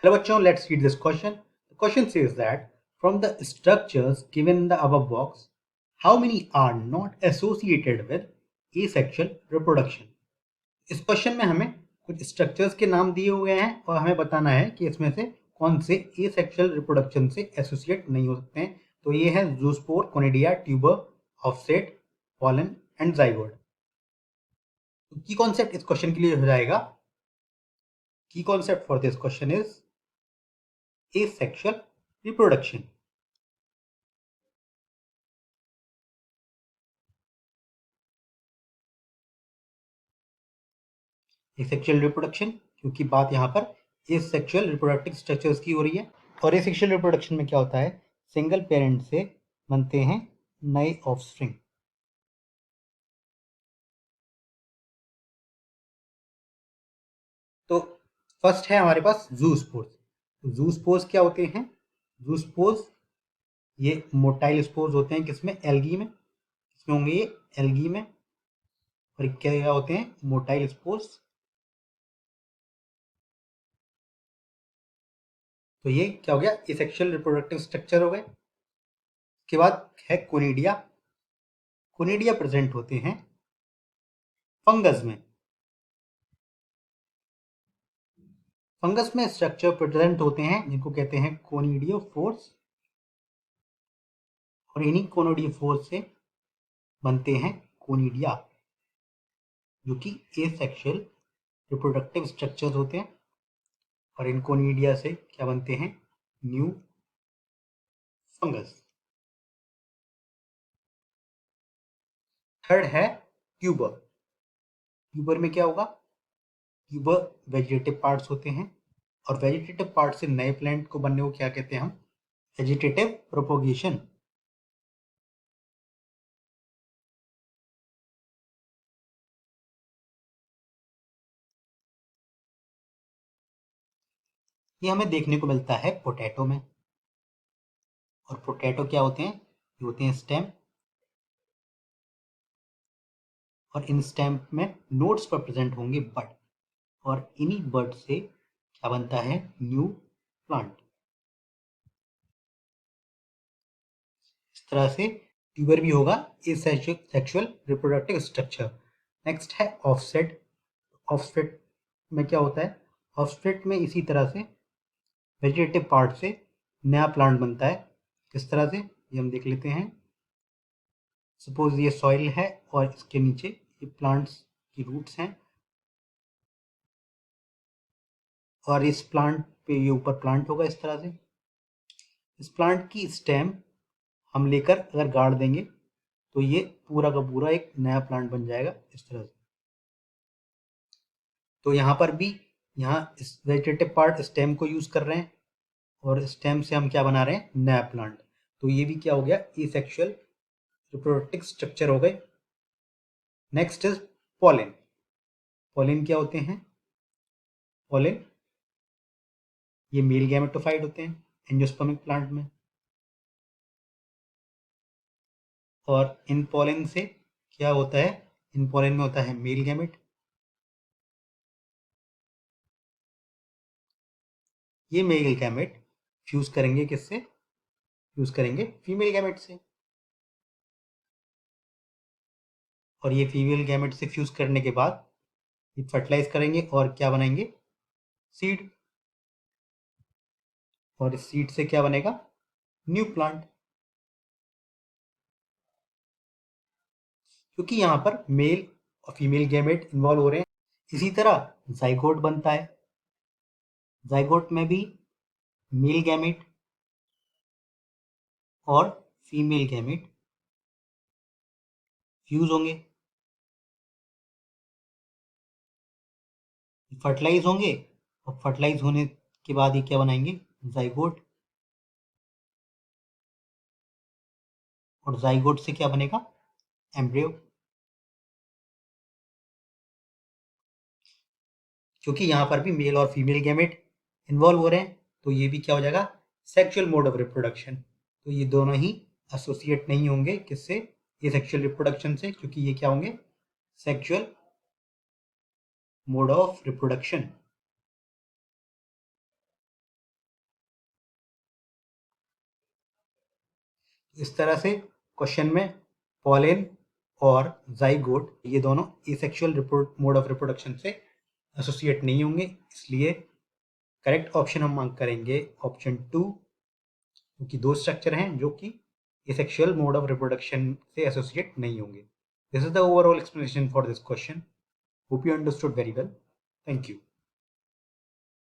Hello bachcho, let's read this question. The question says that from the structures given in the above box, how many are not associated with asexual reproduction? इस question में हमें कुछ structures के नाम दिए हुए हैं और हमें बताना है कि इसमें से कौन से एसेक्सुअल रिप्रोडक्शन से एसोसिएट नहीं हो सकते हैं। तो ये है zoospore, conidia, tuber, offset, pollen and zygote. की कॉन्सेप्ट इस क्वेश्चन के लिए हो जाएगा, की concept for this question is asexual reproduction. Asexual reproduction, क्योंकि बात यहाँ पर एसेक्सुअल रिप्रोडक्टिव स्ट्रक्चर्स की हो रही है। और एसेक्सुअल रिप्रोडक्शन में क्या होता है, सिंगल पेरेंट से बनते हैं नए ऑफस्प्रिंग। तो फर्स्ट है हमारे पास जूस्पोर्स। जूस्पोर्स क्या होते हैं? जूस्पोर्स ये मोटाइल स्पोर्स होते हैं, किसमें? एल्गी में। किसमें होंगे ये? एल्गी में। और क्या होते हैं? Motile spores. तो ये क्या हो गया? एसेक्सुअल रिप्रोडक्टिव स्ट्रक्चर हो गए। उसके बाद है कोनिडिया। कोनिडिया प्रेजेंट होते हैं फंगस में। फंगस में स्ट्रक्चर प्रेजेंट होते हैं जिनको कहते हैं कोनिडियोफोर्स। और इन्हीं कोनिडियोफोर्स से बनते हैं कोनिडिया, जो कि एसेक्सुअल रिप्रोडक्टिव स्ट्रक्चर्स होते हैं। और इन कोनिडिया से क्या बनते हैं? New fungus. थर्ड है ट्यूबर। ट्यूबर में क्या होगा? ट्यूबर वेजिटेटिव पार्ट्स होते हैं, और वेजिटेटिव पार्ट से नए प्लांट को बनने को क्या कहते हैं हम? Vegetative propagation. ये हमें देखने को मिलता है पोटैटो में। और पोटैटो क्या होते हैं? ये होते हैं स्टेम। और इन स्टेम में नोड्स पर प्रेजेंट होंगे बड, और इन्हीं बड से क्या बनता है? New plant. इस तरह से ट्यूबर भी होगा एसेक्सुअल रिप्रोडक्टिव स्ट्रक्चर। नेक्स्ट है ऑफसेट। ऑफसेट में क्या होता है? ऑफसेट में इसी तरह से वेजिटेटिव पार्ट से नया प्लांट बनता है। किस तरह से, ये हम देख लेते हैं। सपोज ये सॉइल है और इसके नीचे ये प्लांट्स की रूट्स हैं, और इस प्लांट पे ये ऊपर प्लांट होगा इस तरह से। इस प्लांट की स्टेम हम लेकर अगर गाड़ देंगे तो ये पूरा का पूरा एक नया प्लांट बन जाएगा इस तरह से। तो यहाँ पर भी यहाँ इस वेजिटेटिव पार्ट स्टेम को यूज कर रहे हैं, और स्टेम से हम क्या बना रहे हैं? नया प्लांट। तो ये भी क्या हो गया? एसेक्सुअल रिप्रोडक्टिव स्ट्रक्चर हो गए। Next is pollen. पॉलन क्या होते हैं? पॉलन ये मेल गैमेटोफाइट होते हैं एंजियोस्पर्मिक प्लांट में। और इन पॉलन से क्या होता है? इन पॉलन में होता है मेल गैमेट। ये मेल गैमेट फ्यूज करेंगे किससे? फ्यूज करेंगे फीमेल गैमेट से। और ये फीमेल गैमेट से फ्यूज करने के बाद ये फर्टिलाइज करेंगे और क्या बनाएंगे? सीड। और इस सीड से क्या बनेगा? New plant. क्योंकि यहाँ पर मेल और फीमेल गैमेट इन्वॉल्व हो रहे हैं। इसी तरह जाइगोट बनता है। जाइगोट में भी मेल गैमेट और फीमेल गैमेट फ्यूज होंगे, फर्टिलाइज होंगे, और फर्टिलाइज होने के बाद ये क्या बनाएंगे? जाइगोट। और जाइगोट से क्या बनेगा? एम्ब्रियो। क्योंकि यहाँ पर भी मेल और फीमेल गैमेट इन्वॉल्व हो रहे हैं, तो ये भी क्या हो जाएगा? Sexual mode of reproduction. तो ये दोनों ही एसोसिएट नहीं होंगे किससे? ये सेक्सुअल रिप्रोडक्शन से, क्योंकि ये क्या होंगे? Sexual mode of reproduction. इस तरह से क्वेश्चन में पॉलेन और जाइगोट ये दोनों एसेक्सुअल मोड ऑफ रिप्रोडक्शन से एसोसिएट नहीं होंगे, इसलिए करेक्ट ऑप्शन हम मांग करेंगे ऑप्शन 2, क्योंकि दो स्ट्रक्चर हैं जो कि एसेक्सुअल मोड ऑफ रिप्रोडक्शन से एसोसिएट नहीं होंगे. This is the overall explanation for this question. Hope you understood very well. Thank you.